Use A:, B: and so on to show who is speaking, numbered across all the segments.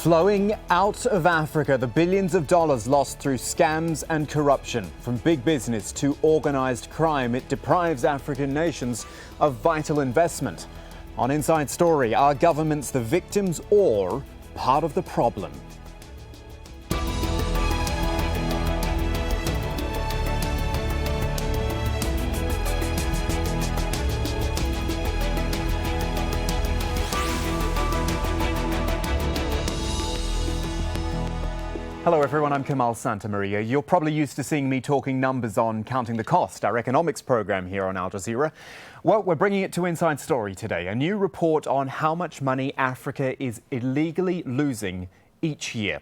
A: Flowing out of Africa, the billions of dollars lost through scams and corruption. From big business to organised crime, it deprives African nations of vital investment. On Inside Story, are governments the victims or part of the problem? Hello everyone, I'm Kamal Santamaria. You're probably used to seeing me talking numbers on Counting the Cost, our economics program here on Al Jazeera. Well, we're bringing it to Inside Story today, a new report on how much money Africa is illegally losing each year.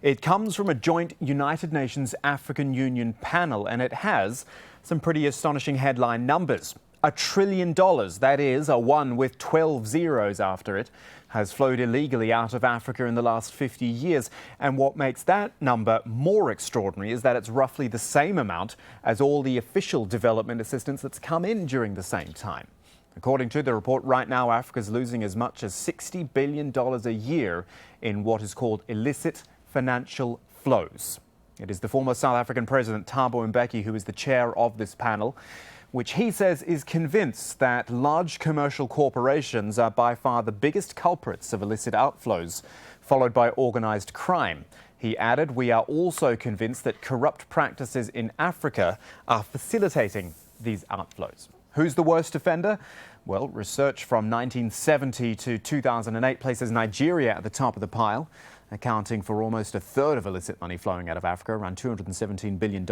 A: It comes from a joint United Nations African Union panel, and it has some pretty astonishing headline numbers. $1 trillion, that is, a one with 12 zeros after it, has flowed illegally out of Africa in the last 50 years. And what makes that number more extraordinary is that it's roughly the same amount as all the official development assistance that's come in during the same time. According to the report, right now, Africa's losing as much as $60 billion a year in what is called illicit financial flows. It is the former South African President Thabo Mbeki who is the chair of this panel, which he says is convinced that large commercial corporations are by far the biggest culprits of illicit outflows, followed by organised crime. He added, "We are also convinced that corrupt practices in Africa are facilitating these outflows." Who's the worst offender? Well, research from 1970 to 2008 places Nigeria at the top of the pile, accounting for almost a third of illicit money flowing out of Africa, around $217 billion.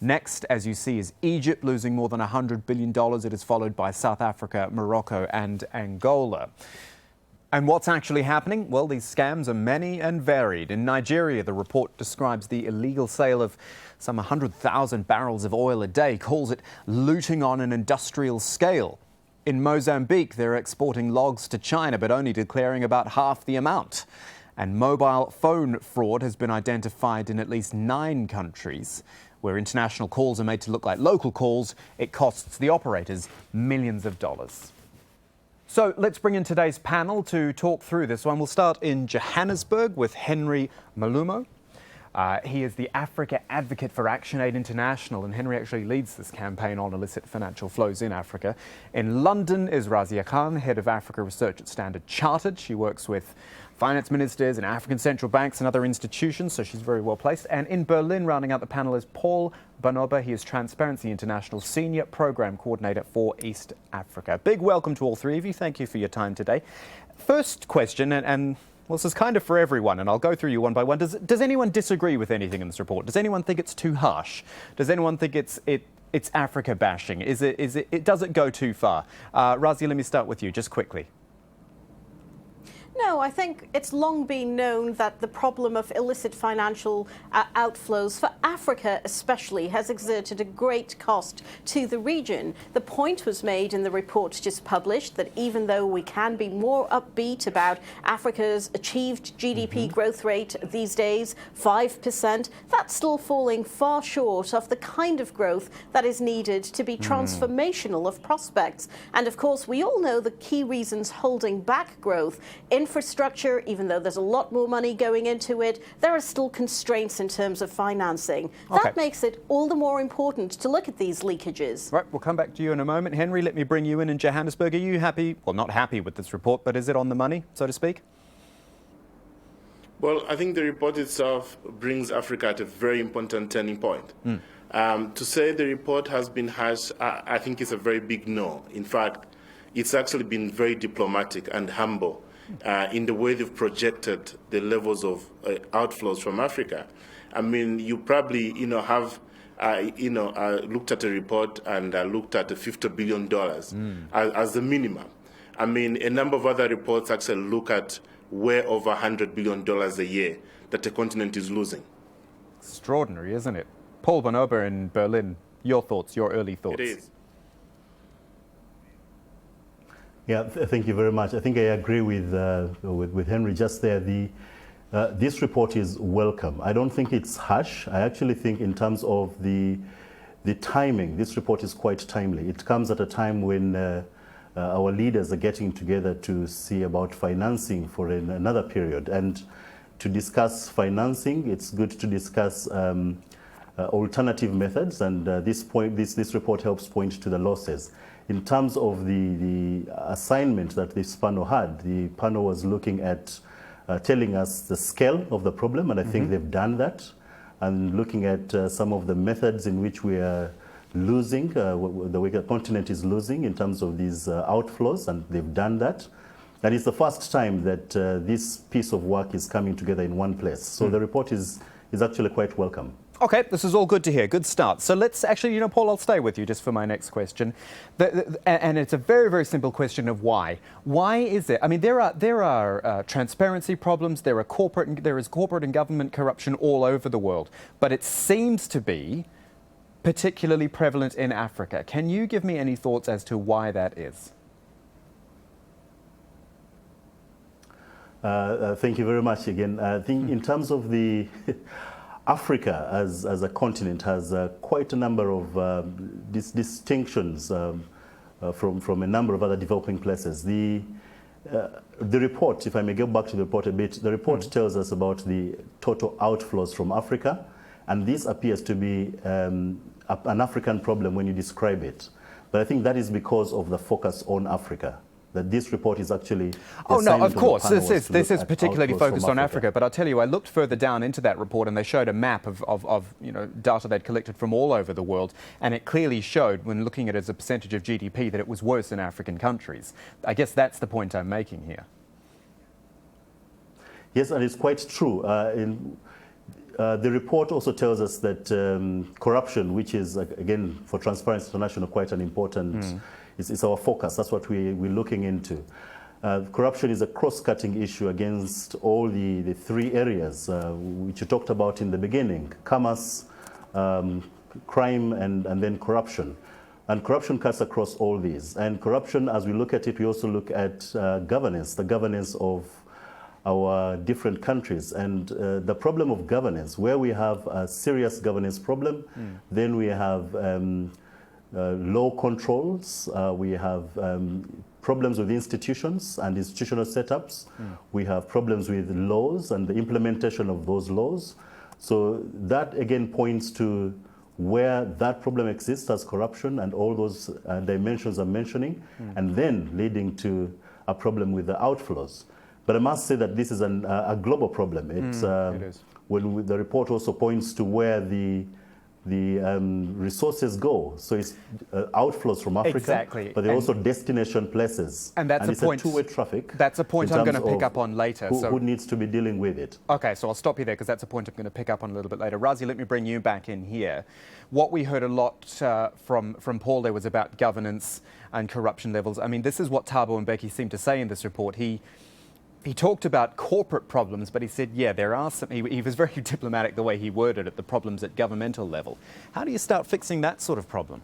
A: Next, as you see, is Egypt, losing more than $100 billion. It is followed by South Africa, Morocco and Angola. And what's actually happening? Well, these scams are many and varied. In Nigeria, the report describes the illegal sale of some 100,000 barrels of oil a day, calls it looting on an industrial scale. In Mozambique, they're exporting logs to China, but only declaring about half the amount. And mobile phone fraud has been identified in at least 9 countries. Where international calls are made to look like local calls, it costs the operators millions of dollars. So let's bring in today's panel to talk through this one. We'll start in Johannesburg with Henry Malumo. He is the Africa Advocate for ActionAid International, and Henry actually leads this campaign on illicit financial flows in Africa. In London is Razia Khan, Head of Africa Research at Standard Chartered. She works with finance ministers and African central banks and other institutions, so she's very well placed. And in Berlin, rounding out the panel, is Paul Bonoba. He is Transparency International Senior Program Coordinator for East Africa. Big welcome to all three of you. Thank you for your time today. First question, and well, this is kind of for everyone, and I'll go through you one by one. Does anyone disagree with anything in this report? Does anyone think it's too harsh? Does anyone think it's Africa bashing? Does it go too far? Razia, let me start with you, just quickly.
B: No, I think it's long been known that the problem of illicit financial outflows for Africa especially has exerted a great cost to the region. The point was made in the report just published that even though we can be more upbeat about Africa's achieved GDP growth rate these days, 5%, that's still falling far short of the kind of growth that is needed to be transformational of prospects. And of course, we all know the key reasons holding back growth. Infrastructure, even though there's a lot more money going into it, there are still constraints in terms of financing. That makes it all the more important to look at these leakages.
A: Right, we'll come back to you in a moment. Henry, let me bring you in Johannesburg. Are you happy, well, not happy with this report, but is it on the money, so to speak?
C: Well, I think the report itself brings Africa at a very important turning point. To say the report has been harsh, I think it's a very big no. In fact, it's actually been very diplomatic and humble in the way they've projected the levels of outflows from Africa. I mean, you probably, have, looked at a report and looked at the $50 billion as the minimum. I mean, a number of other reports actually look at way over $100 billion a year that the continent is losing.
A: Extraordinary, isn't it? Paul Bonoba in Berlin, your thoughts, your early thoughts.
C: It is.
D: Yeah, thank you very much. I think I agree with Henry just there. This report is welcome. I don't think it's harsh. I actually think in terms of the timing, this report is quite timely. It comes at a time when our leaders are getting together to see about financing for another period. And to discuss financing. It's good to discuss alternative methods, and this report helps point to the losses. In terms of the assignment that this panel had, the panel was looking at telling us the scale of the problem, and I think they've done that, and looking at some of the methods in which we are losing, the way the continent is losing in terms of these outflows, and they've done that. And it's the first time that this piece of work is coming together in one place. So the report is actually quite welcome.
A: Okay, this is all good to hear. Good start. So let's actually, Paul, I'll stay with you just for my next question. And it's a very, very simple question of why. Why is it? I mean, there are transparency problems. There is corporate and government corruption all over the world. But it seems to be particularly prevalent in Africa. Can you give me any thoughts as to why that is?
D: Thank you very much again. I think in terms of the Africa as a continent has quite a number of distinctions from a number of other developing places. The report, if I may go back to the report a bit, the report tells us about the total outflows from Africa, and this appears to be an African problem when you describe it. But I think that is because of the focus on Africa. That this report is actually...
A: Oh, no, of course. This is particularly focused on Africa. But I'll tell you, I looked further down into that report and they showed a map of data they'd collected from all over the world. And it clearly showed, when looking at it as a percentage of GDP, that it was worse in African countries. I guess that's the point I'm making here.
D: Yes, and it's quite true. The report also tells us that corruption, which is, again, for Transparency International, quite an important... It's our focus. That's what we're looking into. Corruption is a cross-cutting issue against all the three areas which you talked about in the beginning: commerce, crime, and then corruption. And corruption cuts across all these. And corruption, as we look at it, we also look at governance, the governance of our different countries. And the problem of governance, where we have a serious governance problem, then we have low controls, we have problems with institutions and institutional setups, we have problems with laws and the implementation of those laws. So that again points to where that problem exists as corruption and all those dimensions I'm mentioning, and then leading to a problem with the outflows. But I must say that this is a global problem. It's,
A: it is.
D: When the report also points to where the resources go. So it's outflows from Africa,
A: exactly.
D: But they're also destination places.
A: And that's
D: it's
A: a point.
D: A two-way traffic.
A: That's a point I'm going to pick up on later.
D: Who needs to be dealing with it?
A: Okay, so I'll stop you there because that's a point I'm going to pick up on a little bit later. Razi, let me bring you back in here. What we heard a lot from Paul there was about governance and corruption levels. I mean, this is what Thabo Mbeki seemed to say in this report. He talked about corporate problems, but he said, yeah, there are some... He was very diplomatic the way he worded it, the problems at governmental level. How do you start fixing that sort of problem?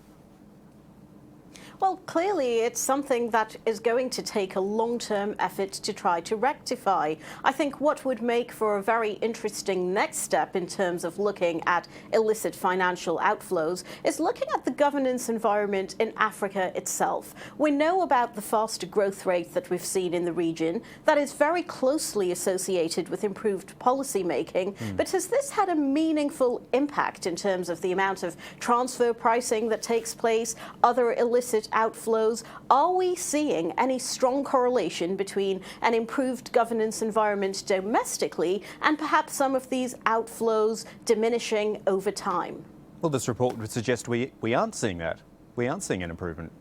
B: Well, clearly it's something that is going to take a long-term effort to try to rectify. I think what would make for a very interesting next step in terms of looking at illicit financial outflows is looking at the governance environment in Africa itself. We know about the faster growth rate that we've seen in the region that is very closely associated with improved policy making, but has this had a meaningful impact in terms of the amount of transfer pricing that takes place, other illicit outflows? Are we seeing any strong correlation between an improved governance environment domestically and perhaps some of these outflows diminishing over time?
A: Well, this report would suggest we aren't seeing that. We aren't seeing an improvement.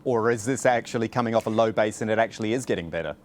A: Or is this actually coming off a low base and it actually is getting better?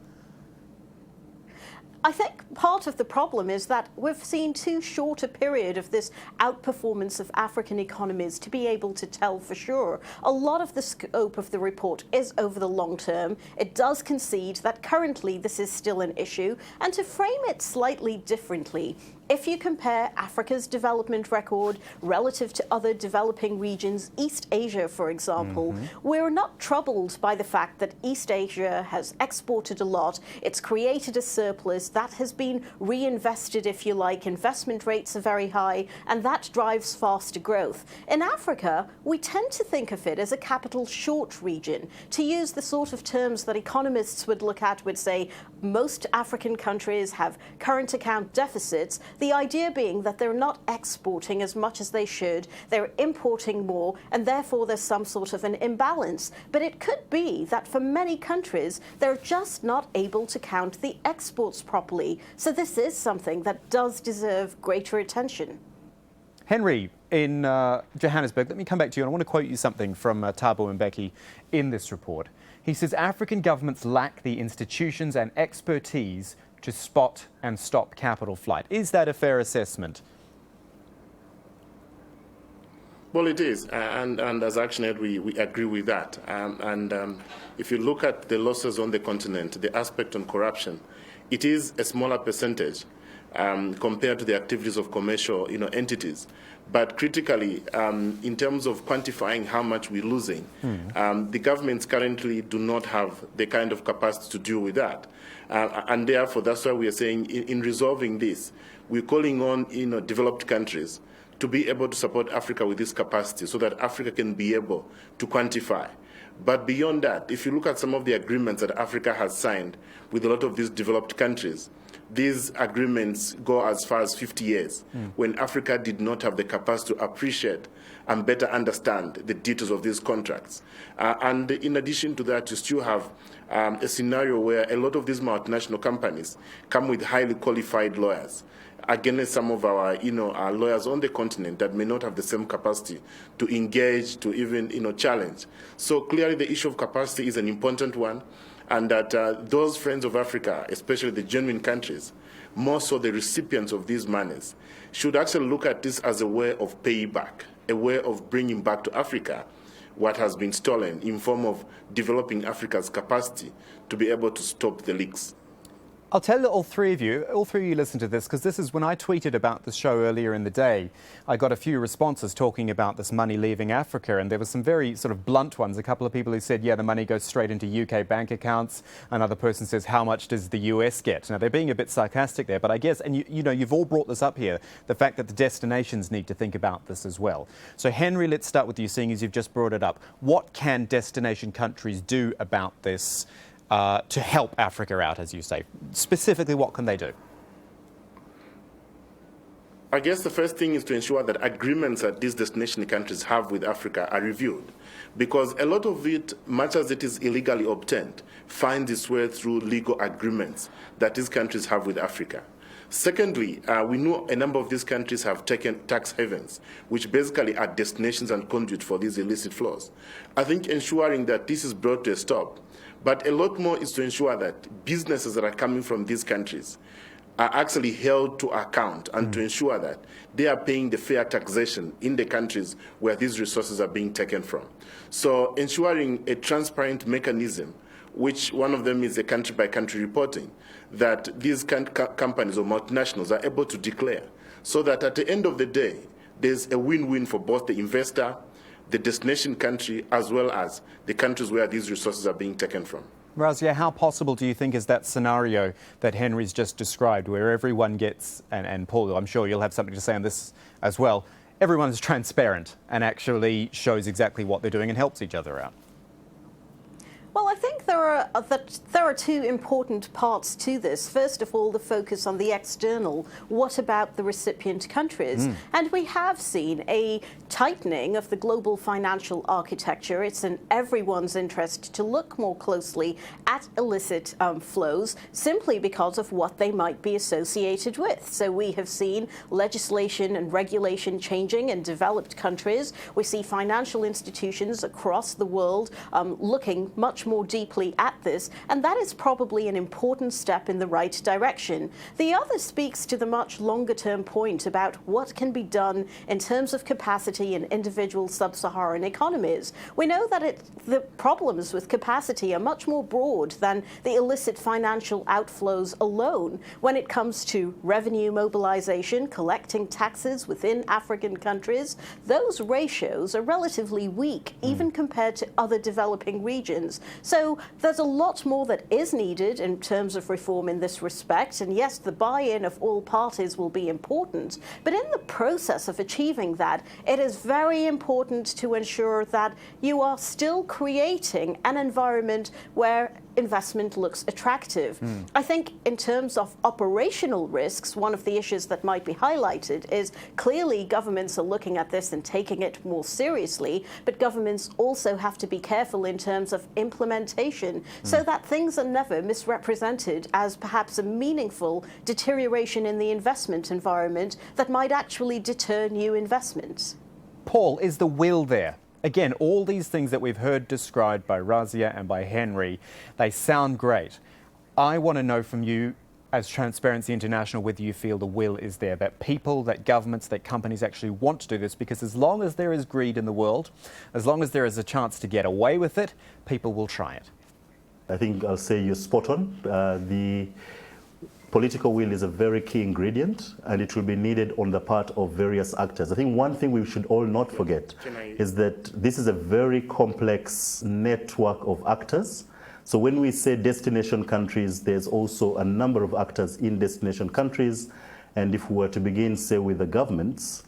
B: I think part of the problem is that we've seen too short a period of this outperformance of African economies to be able to tell for sure. A lot of the scope of the report is over the long term. It does concede that currently this is still an issue, and to frame it slightly differently, if you compare Africa's development record relative to other developing regions, East Asia, for example, we're not troubled by the fact that East Asia has exported a lot. It's created a surplus that has been reinvested, if you like. Investment rates are very high, and that drives faster growth. In Africa, we tend to think of it as a capital short region. To use the sort of terms that economists would look at, would say most African countries have current account deficits, the idea being that they're not exporting as much as they should, they're importing more, and therefore there's some sort of an imbalance. But it could be that for many countries, they're just not able to count the exports properly. So this is something that does deserve greater attention.
A: Henry, in Johannesburg, let me come back to you. And I want to quote you something from Thabo Mbeki in this report. He says, African governments lack the institutions and expertise to spot and stop capital flight. Is that a fair assessment?
C: Well, it is, and as ActionAid, we agree with that. If you look at the losses on the continent, the aspect on corruption, it is a smaller percentage compared to the activities of commercial entities. But critically, in terms of quantifying how much we're losing, the governments currently do not have the kind of capacity to deal with that. And therefore, that's why we are saying in resolving this, we're calling on developed countries to be able to support Africa with this capacity so that Africa can be able to quantify. But beyond that, if you look at some of the agreements that Africa has signed with a lot of these developed countries, these agreements go as far as 50 years, when Africa did not have the capacity to appreciate and better understand the details of these contracts. And in addition to that, you still have a scenario where a lot of these multinational companies come with highly qualified lawyers against some of our lawyers on the continent that may not have the same capacity to engage, to even challenge. So clearly the issue of capacity is an important one, and that those friends of Africa, especially the genuine countries, more so the recipients of these monies, should actually look at this as a way of payback, a way of bringing back to Africa what has been stolen in form of developing Africa's capacity to be able to stop the leaks.
A: I'll tell all three of you listen to this, because this is when I tweeted about the show earlier in the day. I got a few responses talking about this money leaving Africa, and there were some very sort of blunt ones. A couple of people who said, yeah, the money goes straight into UK bank accounts. Another person says, how much does the US get? Now, they're being a bit sarcastic there, but I guess, and you've all brought this up here, the fact that the destinations need to think about this as well. So, Henry, let's start with you, seeing as you've just brought it up. What can destination countries do about this? To help Africa out, as you say? Specifically, what can they do?
C: I guess the first thing is to ensure that agreements that these destination countries have with Africa are reviewed, because a lot of it, much as it is illegally obtained, finds its way through legal agreements that these countries have with Africa. Secondly, we know a number of these countries have taken tax havens, which basically are destinations and conduits for these illicit flows. I think ensuring that this is brought to a stop, but a lot more is to ensure that businesses that are coming from these countries are actually held to account, and to ensure that they are paying the fair taxation in the countries where these resources are being taken from. So ensuring a transparent mechanism, which one of them is a country-by-country reporting, that these companies or multinationals are able to declare, so that at the end of the day, there's a win-win for both the investor, the destination country, as well as the countries where these resources are being taken from.
A: Razia, how possible do you think is that scenario that Henry's just described, where everyone gets, and Paul, I'm sure you'll have something to say on this as well, everyone is transparent and actually shows exactly what they're doing and helps each other out?
B: Well, I think there are two important parts to this. First of all, the focus on the external. What about the recipient countries? And we have seen a tightening of the global financial architecture. It's in everyone's interest to look more closely at illicit flows, simply because of what they might be associated with. So we have seen legislation and regulation changing in developed countries. We see financial institutions across the world looking much more deeply seriously at this, and that is probably an important step in the right direction. The other speaks to the much longer-term point about what can be done in terms of capacity in individual sub-Saharan economies. We know that the problems with capacity are much more broad than the illicit financial outflows alone when it comes to revenue mobilization, collecting taxes within African countries. Those ratios are relatively weak, even compared to other developing regions. So there's a lot more that is needed in terms of reform in this respect. And yes, the buy-in of all parties will be important. But in the process of achieving that, it is very important to ensure that you are still creating an environment where investment looks attractive. I think in terms of operational risks, one of the issues that might be highlighted is clearly governments are looking at this and taking it more seriously, but governments also have to be careful in terms of implementation so that things are never misrepresented as perhaps a meaningful deterioration in the investment environment that might actually deter new investments.
A: Paul, is the will there? Again, all these things that we've heard described by Razia and by Henry, they sound great. I want to know from you, as Transparency International, whether you feel the will is there, that people, that governments, that companies actually want to do this, because as long as there is greed in the world, as long as there is a chance to get away with it, people will try it.
D: I think I'll say you're spot on. The political will is a very key ingredient, and it will be needed on the part of various actors. I think one thing we should all not forget is that this is a very complex network of actors. So when we say destination countries, there's also a number of actors in destination countries. And if we were to begin, say, with the governments,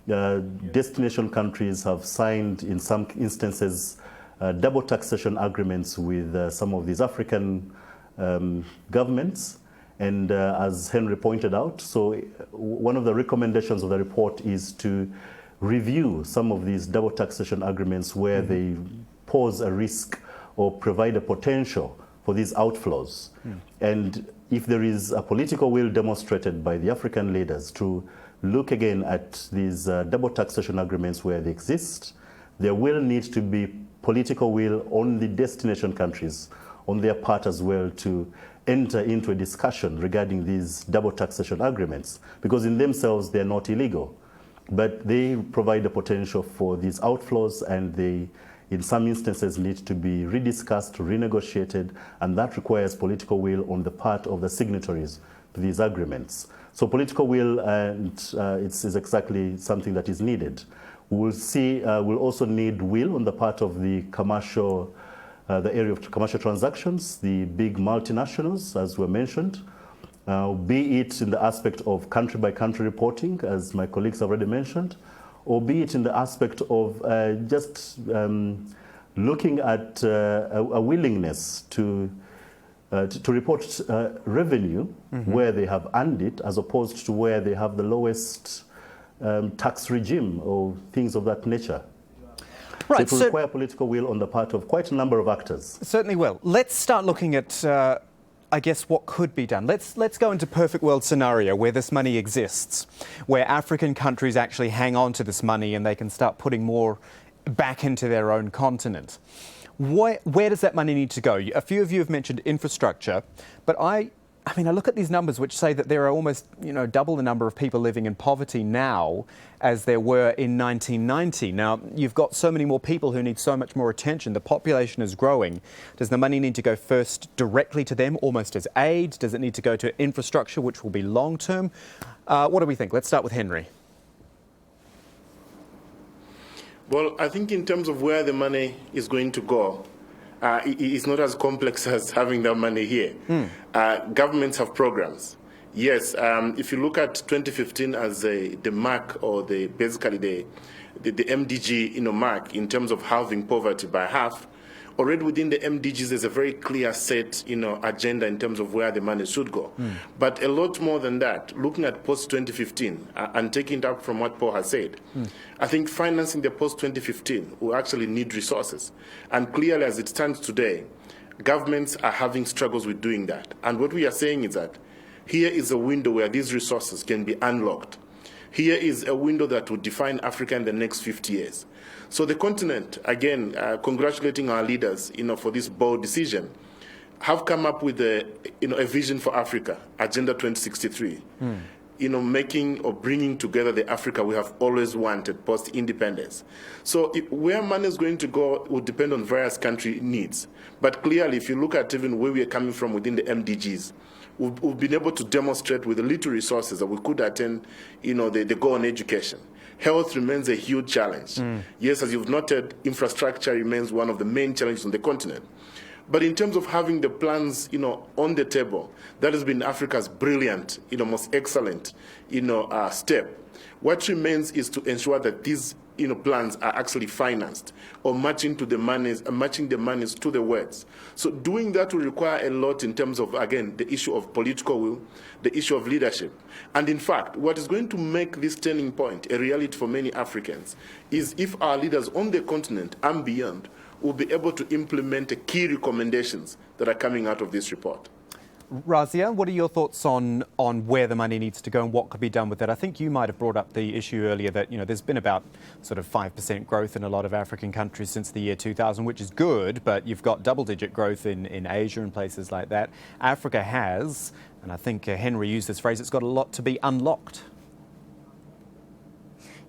D: destination countries have signed, in some instances, double taxation agreements with some of these African governments. And as Henry pointed out, so one of the recommendations of the report is to review some of these double taxation agreements where they pose a risk or provide a potential for these outflows. And if there is a political will demonstrated by the African leaders to look again at these double taxation agreements where they exist, there will need to be political will on the destination countries, on their part as well, to enter into a discussion regarding these double taxation agreements, because in themselves they're not illegal, but they provide the potential for these outflows, and they, in some instances, need to be rediscussed, renegotiated, and that requires political will on the part of the signatories to these agreements. So political will, and it's exactly something that is needed. We'll also need will on the part of the commercial the area of commercial transactions, the big multinationals, as were mentioned, be it in the aspect of country-by-country reporting, as my colleagues have already mentioned, or be it in the aspect of just looking at a willingness to report revenue where they have earned it, as opposed to where they have the lowest tax regime or things of that nature. Right, so it will require political will on the part of quite a number of actors.
A: Certainly will. Let's start looking at, I guess, what could be done. Let's go into perfect world scenario where this money exists, where African countries actually hang on to this money and they can start putting more back into their own continent. Where does that money need to go? A few of you have mentioned infrastructure, but I look at these numbers which say that there are almost, double the number of people living in poverty now as there were in 1990. Now, you've got so many more people who need so much more attention. The population is growing. Does the money need to go first directly to them, almost as aid? Does it need to go to infrastructure, which will be long-term? What do we think? Let's start with Henry.
C: Well, I think in terms of where the money is going to go, it's not as complex as having that money here. Governments have programs. Yes, if you look at 2015 as the mark, or basically the MDG mark in terms of halving poverty by half, already within the MDGs there's a very clear set agenda in terms of where the money should go. But a lot more than that, looking at post-2015 and taking it up from what Paul has said, I think financing the post-2015 will actually need resources. And clearly, as it stands today, governments are having struggles with doing that. And what we are saying is that here is a window where these resources can be unlocked. Here is a window that will define Africa in the next 50 years. So the continent, again, congratulating our leaders, for this bold decision, have come up with a vision for Africa, Agenda 2063. Making or bringing together the Africa we have always wanted post-independence. So where money is going to go will depend on various country needs. But clearly, if you look at even where we are coming from within the MDGs, we've been able to demonstrate with the little resources that we could attain, the goal on education. Health remains a huge challenge. Yes, as you've noted, infrastructure remains one of the main challenges on the continent. But in terms of having the plans, on the table, that has been Africa's brilliant, most excellent, step. What remains is to ensure that these, plans are actually financed or matching the monies to the words. So doing that will require a lot in terms of, again, the issue of political will, the issue of leadership. And in fact, what is going to make this turning point a reality for many Africans is if our leaders on the continent and beyond will be able to implement the key recommendations that are coming out of this report.
A: Razia, what are your thoughts on where the money needs to go and what could be done with it? I think you might have brought up the issue earlier that, there's been about sort of 5% growth in a lot of African countries since the year 2000, which is good, but you've got double-digit growth in Asia and places like that. Africa has, and I think Henry used this phrase, it's got a lot to be unlocked.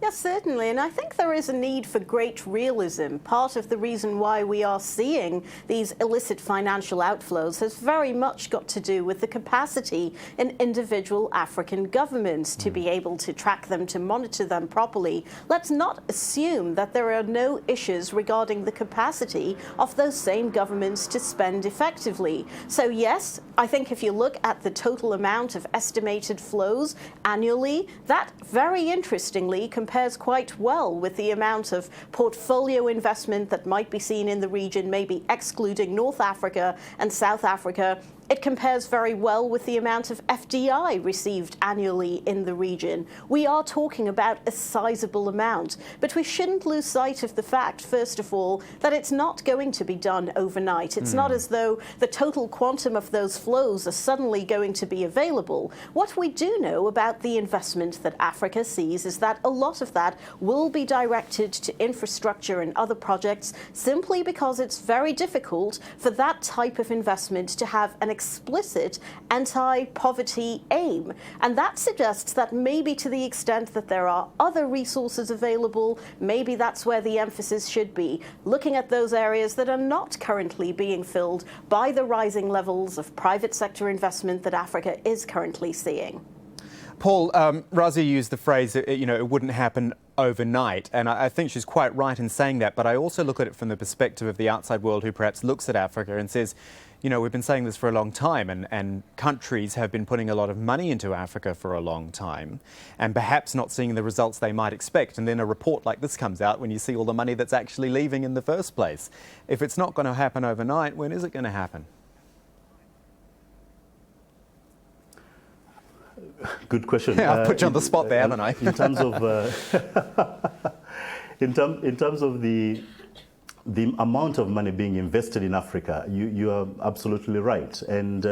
B: Yes, certainly, and I think there is a need for great realism. Part of the reason why we are seeing these illicit financial outflows has very much got to do with the capacity in individual African governments to be able to track them, to monitor them properly. Let's not assume that there are no issues regarding the capacity of those same governments to spend effectively. So yes, I think if you look at the total amount of estimated flows annually, that very interestingly compares quite well with the amount of portfolio investment that might be seen in the region, maybe excluding North Africa and South Africa. It compares very well with the amount of FDI received annually in the region. We are talking about a sizable amount, but we shouldn't lose sight of the fact, first of all, that it's not going to be done overnight. It's not as though the total quantum of those flows are suddenly going to be available. What we do know about the investment that Africa sees is that a lot of that will be directed to infrastructure and other projects simply because it's very difficult for that type of investment to have an explicit anti-poverty aim. And that suggests that maybe to the extent that there are other resources available, maybe that's where the emphasis should be, looking at those areas that are not currently being filled by the rising levels of private sector investment that Africa is currently seeing.
A: Paul, Razia used the phrase, it wouldn't happen overnight, and I think she's quite right in saying that, but I also look at it from the perspective of the outside world who perhaps looks at Africa and says, we've been saying this for a long time, and countries have been putting a lot of money into Africa for a long time, and perhaps not seeing the results they might expect, and then a report like this comes out when you see all the money that's actually leaving in the first place. If it's not going to happen overnight, when is it going to happen?
D: Good question.
A: Yeah, I've put you on the spot there, haven't I?
D: In terms of, in terms of the amount of money being invested in Africa, you are absolutely right. And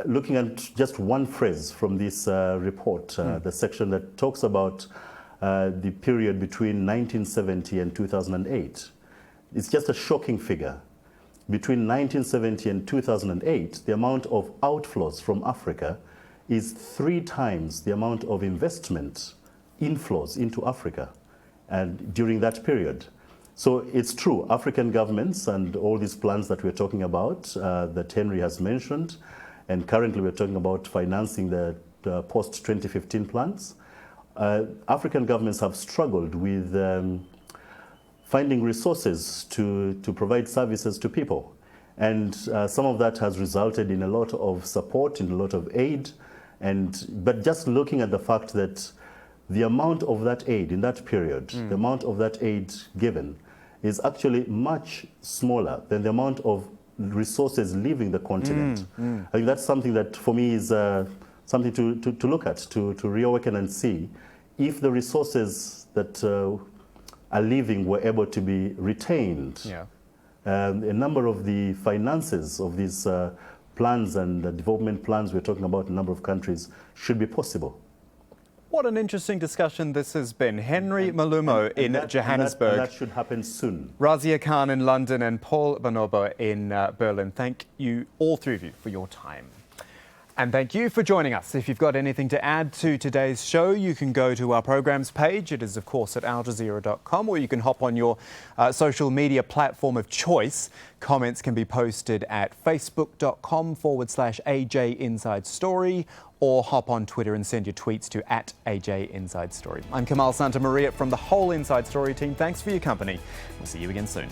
D: looking at just one phrase from this report, the section that talks about the period between 1970 and 2008, it's just a shocking figure. Between 1970 and 2008, the amount of outflows from Africa is 3 times the amount of investment inflows into Africa and during that period. So it's true, African governments and all these plans that we're talking about, that Henry has mentioned, and currently we're talking about financing the post-2015 plans, African governments have struggled with finding resources to provide services to people. And some of that has resulted in a lot of support, in a lot of aid, but just looking at the fact that the amount of that aid in that period, the amount of that aid given is actually much smaller than the amount of resources leaving the continent. I think that's something that for me is something to look at, to reawaken and see if the resources that are leaving were able to be retained. Yeah. A number of the finances of these plans and development plans we're talking about in a number of countries should be possible.
A: What an interesting discussion this has been. Henry Malumo in Johannesburg.
D: And that should happen soon.
A: Razia Khan in London and Paul Bonobo in Berlin. Thank you, all three of you, for your time. And thank you for joining us. If you've got anything to add to today's show, you can go to our programs page. It is, of course, at aljazeera.com, or you can hop on your social media platform of choice. Comments can be posted at facebook.com/AJ Inside Story, or hop on Twitter and send your tweets to @AJ Inside Story. I'm Kamal Santamaria from the whole Inside Story team. Thanks for your company. We'll see you again soon.